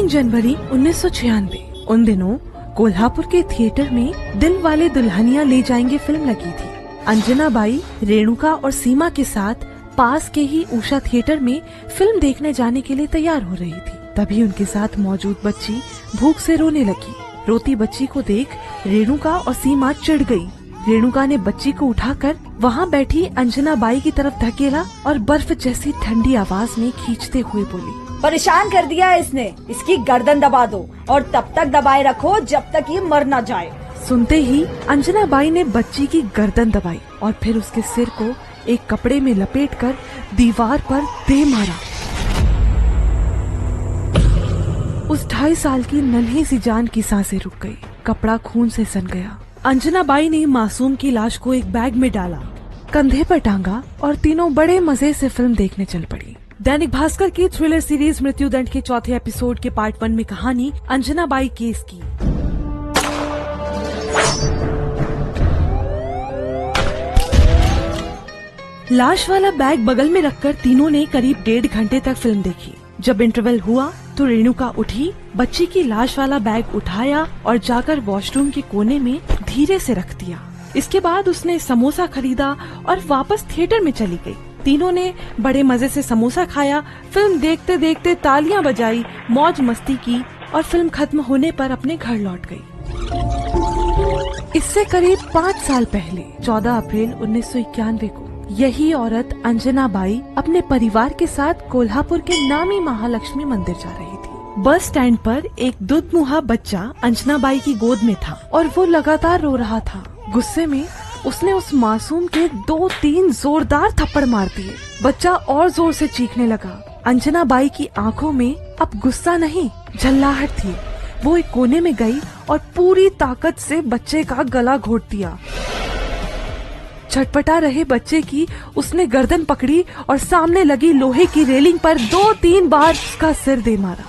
3 जनवरी 1996 उन दिनों कोल्हापुर के थिएटर में दिल वाले दुल्हनिया ले जाएंगे फिल्म लगी थी। अंजना बाई, रेणुका और सीमा के साथ पास के ही उषा थिएटर में फिल्म देखने जाने के लिए तैयार हो रही थी। तभी उनके साथ मौजूद बच्ची भूख से रोने लगी। रोती बच्ची को देख रेणुका और सीमा चिढ़ गई। रेणुका ने बच्ची को उठाकर वहाँ बैठी अंजना बाई की तरफ धकेला और बर्फ जैसी ठंडी आवाज में खींचते हुए बोली, परेशान कर दिया है इसने, इसकी गर्दन दबा दो और तब तक दबाए रखो जब तक ये मर न जाए। सुनते ही अंजना बाई ने बच्ची की गर्दन दबाई और फिर उसके सिर को एक कपड़े में लपेटकर दीवार पर दे मारा। उस 2.5 साल की नन्ही सी जान की सांसें रुक गई। कपड़ा खून से सन गया। अंजना बाई ने मासूम की लाश को एक बैग में डाला, कंधे पर टांगा और तीनों बड़े मजे से फिल्म देखने चल पड़ी। दैनिक भास्कर की थ्रिलर सीरीज मृत्युदंड के 4थे एपिसोड के पार्ट 1 में कहानी अंजना बाई केस की। लाश वाला बैग बगल में रखकर तीनों ने करीब 1.5 घंटे तक फिल्म देखी। जब इंटरवल हुआ तो रेणुका उठी, बच्ची की लाश वाला बैग उठाया और जाकर वॉशरूम के कोने में धीरे से रख दिया। इसके बाद उसने समोसा खरीदा और वापस थिएटर में चली गई। तीनों ने बड़े मजे से समोसा खाया, फिल्म देखते देखते तालियां बजाई, मौज मस्ती की और फिल्म खत्म होने पर अपने घर लौट गई। इससे करीब 5 साल पहले 14 अप्रैल 1991 को यही औरत अंजना बाई अपने परिवार के साथ कोल्हापुर के नामी महालक्ष्मी मंदिर जा रही थी। बस स्टैंड पर एक दुधमुहा बच्चा अंजना बाई की गोद में था और वो लगातार रो रहा था। गुस्से में उसने उस मासूम के 2-3 जोरदार थप्पड़ मार दिए। बच्चा और जोर से चीखने लगा। अंजना बाई की आंखों में अब गुस्सा नहीं, झल्लाहट थी। वो एक कोने में गई और पूरी ताकत से बच्चे का गला घोट दिया। छटपटा रहे बच्चे की उसने गर्दन पकड़ी और सामने लगी लोहे की रेलिंग पर 2-3 बार उसका सिर दे मारा।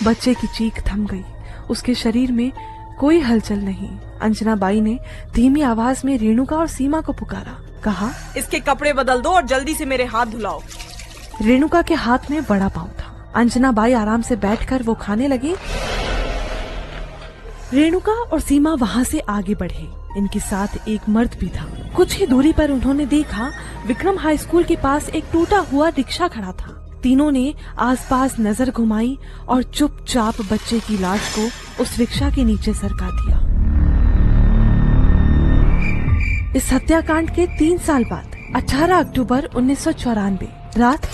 बच्चे की चीख थम गई। उसके शरीर में कोई हलचल नहीं। अंजना बाई ने धीमी आवाज में रेणुका और सीमा को पुकारा। कहा, इसके कपड़े बदल दो और जल्दी से मेरे हाथ धुलाओ। रेणुका के हाथ में बड़ा पाव था। अंजना बाई आराम से बैठकर वो खाने लगी। रेणुका और सीमा वहाँ से आगे बढ़े। इनके साथ एक मर्द भी था। कुछ ही दूरी पर उन्होंने देखा विक्रम हाई स्कूल के पास एक टूटा हुआ रिक्शा खड़ा था। तीनों ने आसपास नजर घुमाई और चुपचाप बच्चे की लाश को उस रिक्शा के नीचे सरका दिया। इस हत्याकांड के 3 साल बाद 18 अक्टूबर 1994 रात